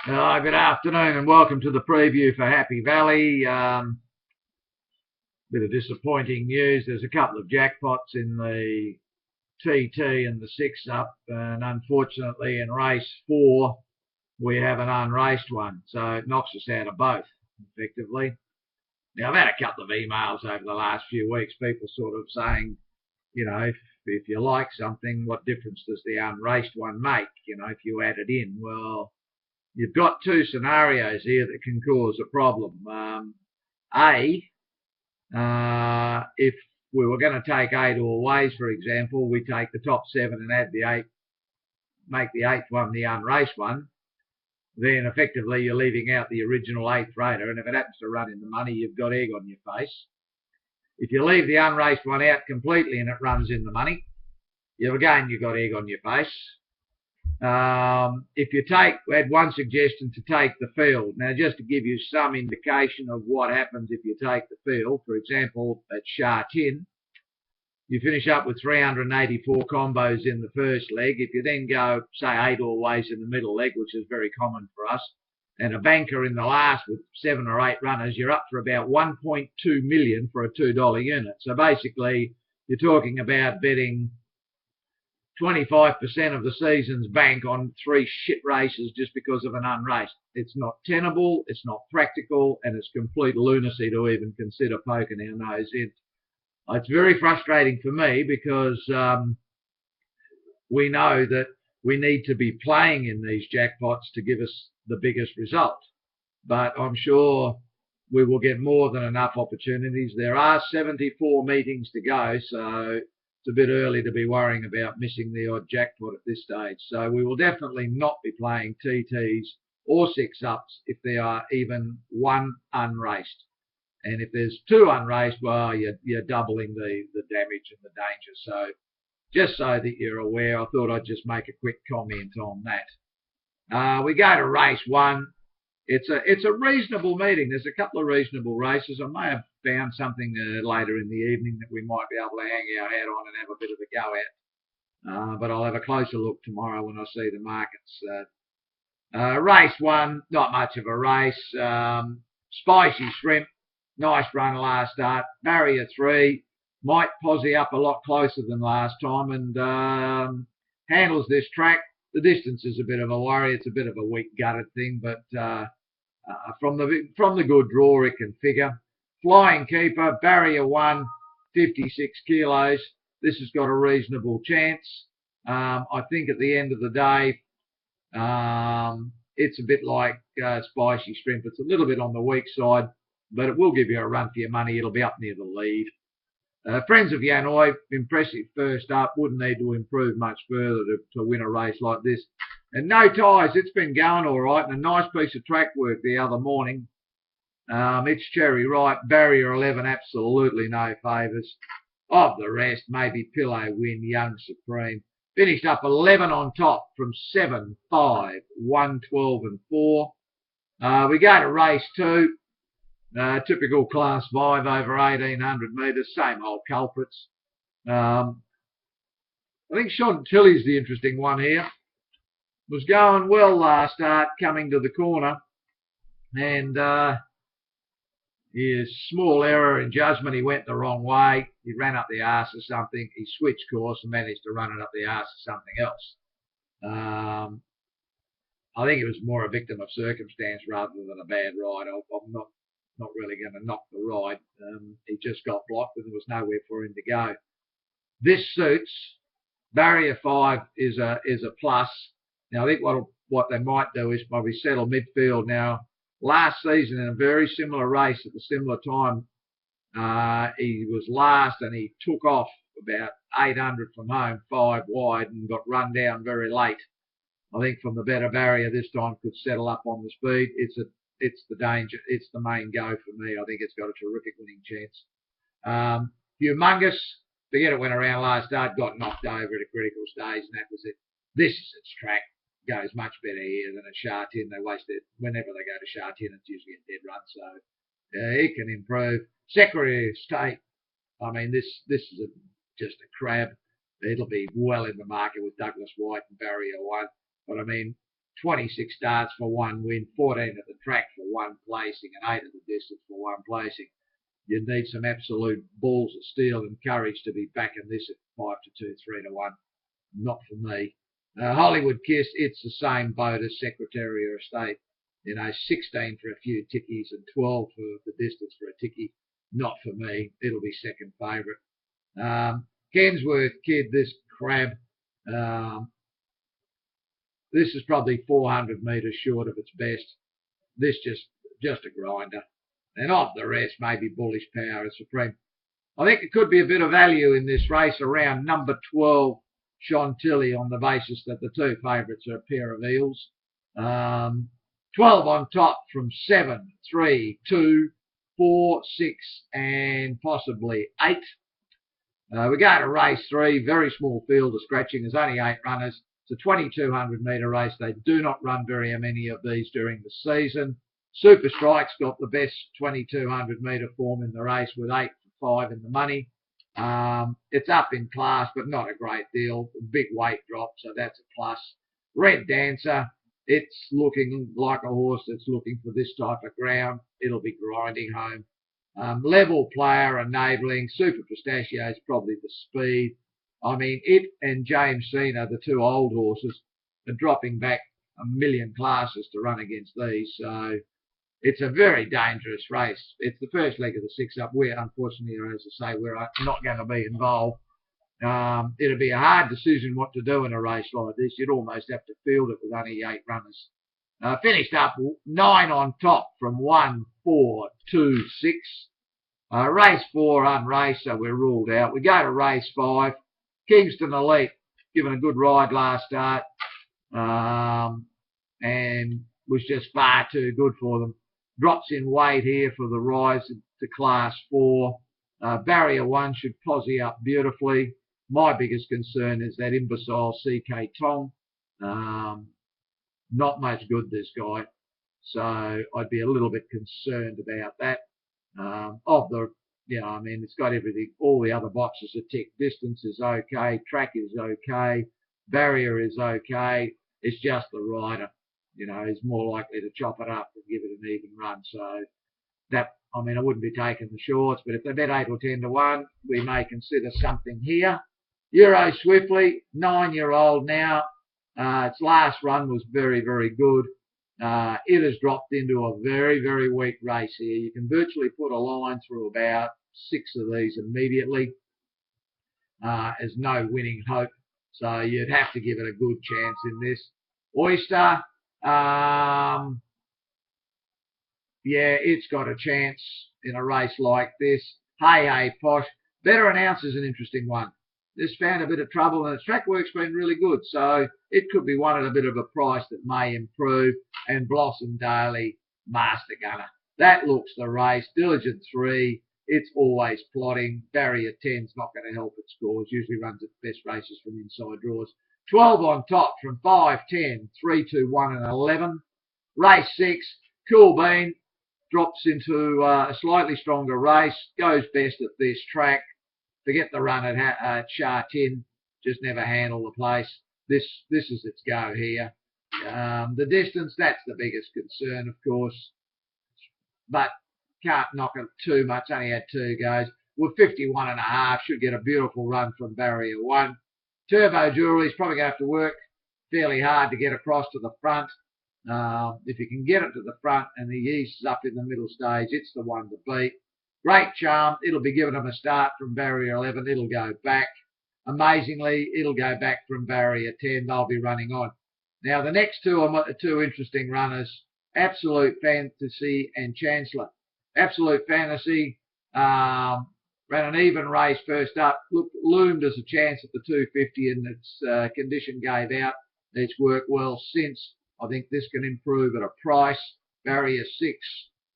Good afternoon and welcome to the preview for Happy Valley. Bit of disappointing news. There's a couple of jackpots in the TT and the 6-up, and unfortunately in race 4 we have an unraced one, so it knocks us out of both effectively. Now, I've had a couple of emails over the last few weeks, people sort of saying, if you like something, what difference does the unraced one make, if you add it in? Well, you've got two scenarios here that can cause a problem. If we were going to take 8 all ways, for example, we take the top 7 and add the 8, make the 8th one the unraced one, then effectively you're leaving out the original 8th rater, and if it happens to run in the money, you've got egg on your face. If you leave the unraced one out completely and it runs in the money, you've got egg on your face. If you had one suggestion to take the field. Now, just to give you some indication of what happens if you take the field, for example, at Sha Tin, you finish up with 384 combos in the first leg. If you then go, say, 8 all ways in the middle leg, which is very common for us, and a banker in the last with 7 or 8 runners, you're up for about 1.2 million for a $2 unit. So basically, you're talking about betting 25% of the season's bank on 3 shit races just because of an unraced. It's not tenable, it's not practical, and it's complete lunacy to even consider poking our nose in. It's very frustrating for me because we know that we need to be playing in these jackpots to give us the biggest result. But I'm sure we will get more than enough opportunities. There are 74 meetings to go, so it's a bit early to be worrying about missing the odd jackpot at this stage. So we will definitely not be playing TTs or 6-ups if there are even 1 unraced. And if there's 2 unraced, well, you're doubling the damage and the danger. So just so that you're aware, I thought I'd just make a quick comment on that. We go to race 1. It's a reasonable meeting. There's a couple of reasonable races. I may have found something later in the evening that we might be able to hang our hat on and have a bit of a go at. But I'll have a closer look tomorrow when I see the markets. Race 1, not much of a race. Spicy Shrimp, nice run last start. Barrier 3, might posse up a lot closer than last time and handles this track. The distance is a bit of a worry. It's a bit of a weak gutted thing, but from the good draw it can figure. Flying Keeper, Barrier 1, 56 kilos. This has got a reasonable chance. I think at the end of the day, it's a bit like Spicy Shrimp. It's a little bit on the weak side, but it will give you a run for your money. It'll be up near the lead. Friends of Yanoi, impressive first up. Wouldn't need to improve much further to win a race like this. And No Ties, it's been going all right. And a nice piece of track work the other morning. It's Cherry Right. Barrier 11, absolutely no favours. Of the rest, maybe Pillow Win, Young Supreme. Finished up 11 on top from 7, 5, 1, 12 and 4. We go to race 2. Typical class 5 over 1,800 metres, same old culprits. I think Chantilly's the interesting one here. Was going well last start, coming to the corner, and his small error in judgment, he went the wrong way. He ran up the arse or something. He switched course and managed to run it up the arse or something else. I think it was more a victim of circumstance rather than a bad ride. I'm not really going to knock the ride. He just got blocked and there was nowhere for him to go. This suits. Barrier 5 is a plus. Now, I think what they might do is probably settle midfield. Now, last season in a very similar race at a similar time, he was last and he took off about 800 from home, 5 wide, and got run down very late. I think from the better Barrier this time could settle up on the speed. It's the danger. It's the main go for me. I think it's got a terrific winning chance. Humongous, forget it went around last start, got knocked over at a critical stage, and that was it. This is its track. Goes much better here than at Sha Tin. They waste it whenever they go to Sha Tin. It's usually a dead run, so it can improve. Secretary of State. I mean, this is just a crab. It'll be well in the market with Douglas White and Barrier 1. But I mean, 26 starts for 1 win, 14 at the track for 1 placing, and 8 at the distance for 1 placing. You need some absolute balls of steel and courage to be backing this at 5 to 2, 3 to 1. Not for me. Hollywood Kiss, it's the same boat as Secretary of State. 16 for a few tickies and 12 for the distance for a tickie. Not for me. It'll be second favourite. Kensworth Kid, this crab. This is probably 400 metres short of its best. This just a grinder. And of the rest, maybe Bullish Power is supreme. I think it could be a bit of value in this race around number 12, Chantilly, on the basis that the 2 favourites are a pair of eels. 12 on top from 7, 3, 2, 4, 6, and possibly 8. We go to race 3, very small field of scratching. There's only 8 runners. It's a 2,200 metre race. They do not run very many of these during the season. Super Strike's got the best 2,200 metre form in the race with 8 for 5 in the money. It's up in class, but not a great deal. Big weight drop, so that's a plus. Red Dancer, it's looking like a horse that's looking for this type of ground. It'll be grinding home. Level Player, Enabling. Super Pistachio is probably the speed. I mean, it and James Cena, the 2 old horses, are dropping back a million classes to run against these. So it's a very dangerous race. It's the first leg of the 6-up. We're, unfortunately, as I say, we're not going to be involved. It'll be a hard decision what to do in a race like this. You'd almost have to field it with only 8 runners. Finished up 9 on top from 1, 4, 2, 6. Race 4 unraced, so we're ruled out. We go to race 5. Kingston Elite, given a good ride last start, and was just far too good for them. Drops in weight here for the rise to class 4. Barrier 1 should posse up beautifully. My biggest concern is that imbecile CK Tong. Not much good, this guy. So I'd be a little bit concerned about that. I mean, it's got everything. All the other boxes are ticked. Distance is okay. Track is okay. Barrier is okay. It's just the rider. Is more likely to chop it up and give it an even run. So that, I mean, I wouldn't be taking the shorts, but if they bet 8 or 10 to 1, we may consider something here. Euro Swiftly, 9-year-old now. Its last run was very, very good. It has dropped into a very, very weak race here. You can virtually put a line through about 6 of these immediately. There's no winning hope. So you'd have to give it a good chance in this. Oyster, yeah, it's got a chance in a race like this. Hey Posh. Better Announce is an interesting one. This found a bit of trouble, and its track work's been really good, so it could be one at a bit of a price that may improve. And Blossom Daily, Master Gunner. That looks the race. Diligent 3, it's always plotting. Barrier 10's not going to help its scores. Usually runs its best races from inside draws. 12 on top from 5, 10, 3, 2, 1, and 11. Race 6, Cool Bean drops into a slightly stronger race. Goes best at this track. Forget the run at Sha Tin. Just never handle the place. This is its go here. The distance, that's the biggest concern, of course. But can't knock it too much. Only had 2 goes. With 51.5, should get a beautiful run from Barrier 1. Turbo Jewelry's probably going to have to work fairly hard to get across to the front. If you can get it to the front and the East is up in the middle stage, it's the one to beat. Great Charm, it'll be giving them a start from Barrier 11. It'll go back. Amazingly, it'll go back from Barrier 10. They'll be running on. Now, the next 2 are 2 interesting runners, Absolute Fantasy and Chancellor. Absolute Fantasy ran an even race first up, loomed as a chance at the 250, and its condition gave out. It's worked well since. I think this can improve at a price. Barrier 6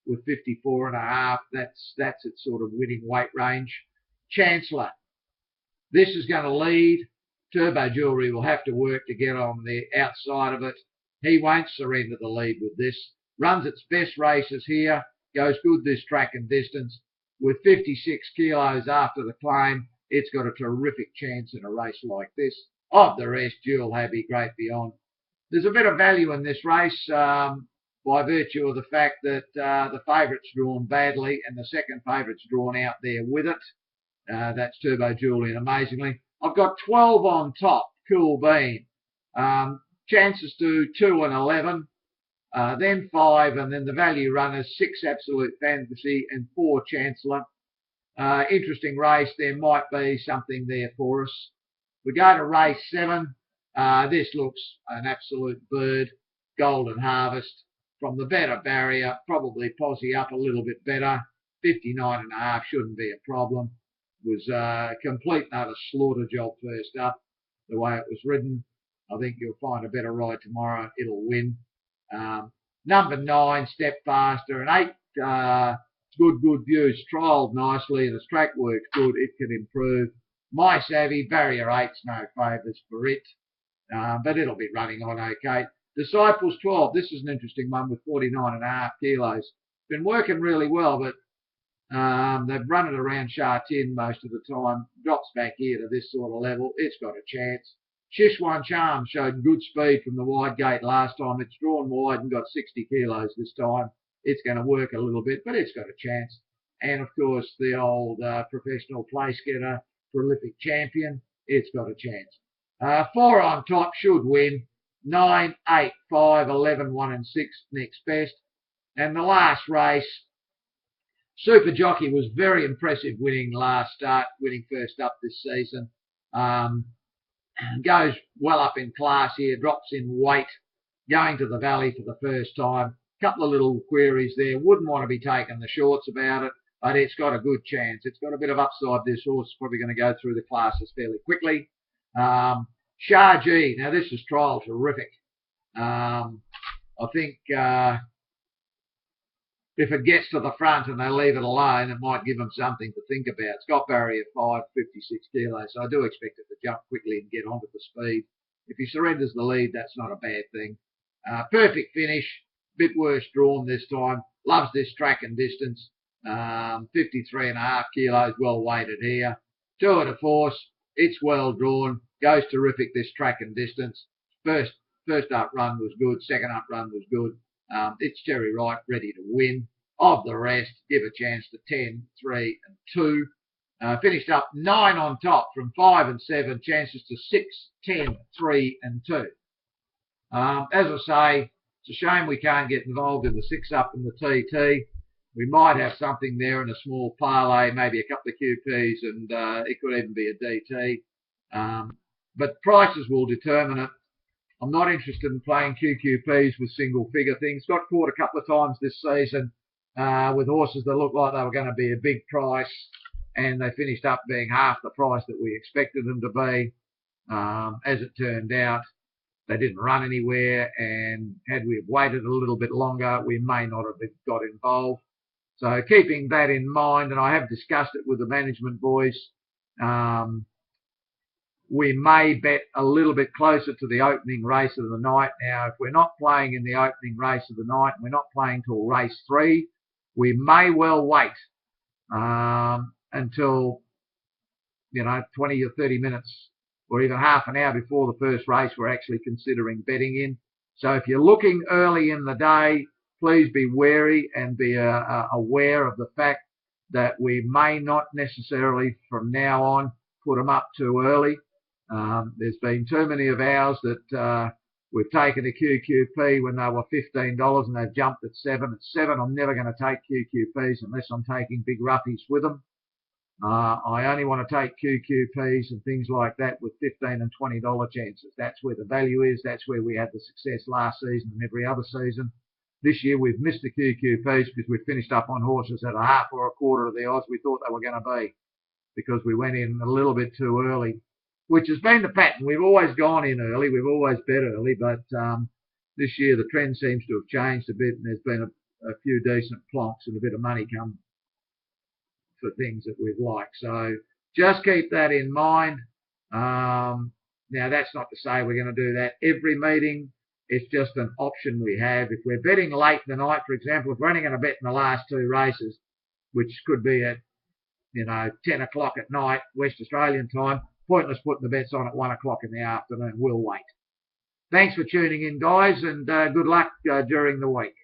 with 54.5. That's its sort of winning weight range. Chancellor. This is going to lead. Turbo Jewelry will have to work to get on the outside of it. He won't surrender the lead with this. Runs its best races here. Goes good this track and distance. With 56 kilos after the claim, it's got a terrific chance in a race like this. Of the rest, Jewel Happy, Great Beyond. There's a bit of value in this race by virtue of the fact that the favourite's drawn badly and the second favourite's drawn out there with it. That's Turbo Julian, amazingly. I've got 12 on top, Cool Bean. Chances to 2 and 11, then 5, and then the value runners, 6 Absolute Fantasy and 4 Chancellor. Interesting race. There might be something there for us. We go to race 7. This looks an absolute bird. Golden Harvest from the better barrier. Probably posse up a little bit better. 59.5 shouldn't be a problem. Was a complete and utter slaughter job first up. The way it was ridden. I think you'll find a better ride tomorrow. It'll win. Number 9, Step Faster, and 8, Good Views, trialled nicely, and the track works good. It can improve. My Savvy, barrier 8's no favours for it, but it'll be running on okay. Disciples 12, this is an interesting one with 49.5 kilos. Been working really well, but they've run it around Sha Tin most of the time. Drops back here to this sort of level. It's got a chance. Sichuan Charm showed good speed from the wide gate last time. It's drawn wide and got 60 kilos this time. It's going to work a little bit, but it's got a chance. And, of course, the old professional place getter, Prolific Champion, it's got a chance. 4 on top should win. 9, 8, 5, 11, 1 and 6 next best. And the last race, Super Jockey was very impressive winning last start, winning first up this season. Goes well up in class here, drops in weight, going to the Valley for the first time. Couple of little queries there. Wouldn't want to be taking the shorts about it, but it's got a good chance. It's got a bit of upside. This horse is probably going to go through the classes fairly quickly. Shah G. Now, this is trial terrific. I think if it gets to the front and they leave it alone, it might give them something to think about. It's got barrier 5, 56 kilos, so I do expect it to jump quickly and get onto the speed. If he surrenders the lead, that's not a bad thing. Perfect finish. Bit worse drawn this time. Loves this track and distance. 53.5 kilos, well weighted here. Tour de Force, it's well drawn. Goes terrific this track and distance. First up run was good. Second up run was good. It's Cherry Wright, ready to win. Of the rest, give a chance to 10, 3 and 2. Finished up 9 on top from 5 and 7. Chances to 6, 10, 3 and 2. As I say, it's a shame we can't get involved in the 6 up and the TT. We might have something there in a small parlay, maybe a couple of QPs, and it could even be a DT. But prices will determine it. I'm not interested in playing QQPs with single figure things. Got caught a couple of times this season with horses that looked like they were going to be a big price, and they finished up being half the price that we expected them to be. As it turned out, they didn't run anywhere, and had we waited a little bit longer, we may not have got involved. So keeping that in mind, and I have discussed it with the management boys, we may bet a little bit closer to the opening race of the night. Now, if we're not playing in the opening race of the night, and we're not playing till race 3, we may well wait until, 20 or 30 minutes or even half an hour before the first race we're actually considering betting in. So if you're looking early in the day, please be wary and be aware of the fact that we may not necessarily from now on put them up too early. There's been too many of ours that we've taken a QQP when they were $15 and they've jumped at 7. At 7, I'm never going to take QQPs unless I'm taking big roughies with them. I only want to take QQPs and things like that with $15 and $20 chances. That's where the value is. That's where we had the success last season and every other season. This year we've missed the QQPs because we finished up on horses at a half or a quarter of the odds we thought they were going to be, because we went in a little bit too early, which has been the pattern. We've always gone in early. We've always bet early, but this year the trend seems to have changed a bit, and there's been a few decent plonks and a bit of money come for things that we'd like. So just keep that in mind. Now, that's not to say we're going to do that every meeting. It's just an option we have. If we're betting late in the night, for example, if we're only going to bet in the last 2 races, which could be at 10 o'clock at night, West Australian time, pointless putting the bets on at 1 o'clock in the afternoon. We'll wait. Thanks for tuning in, guys, and good luck during the week.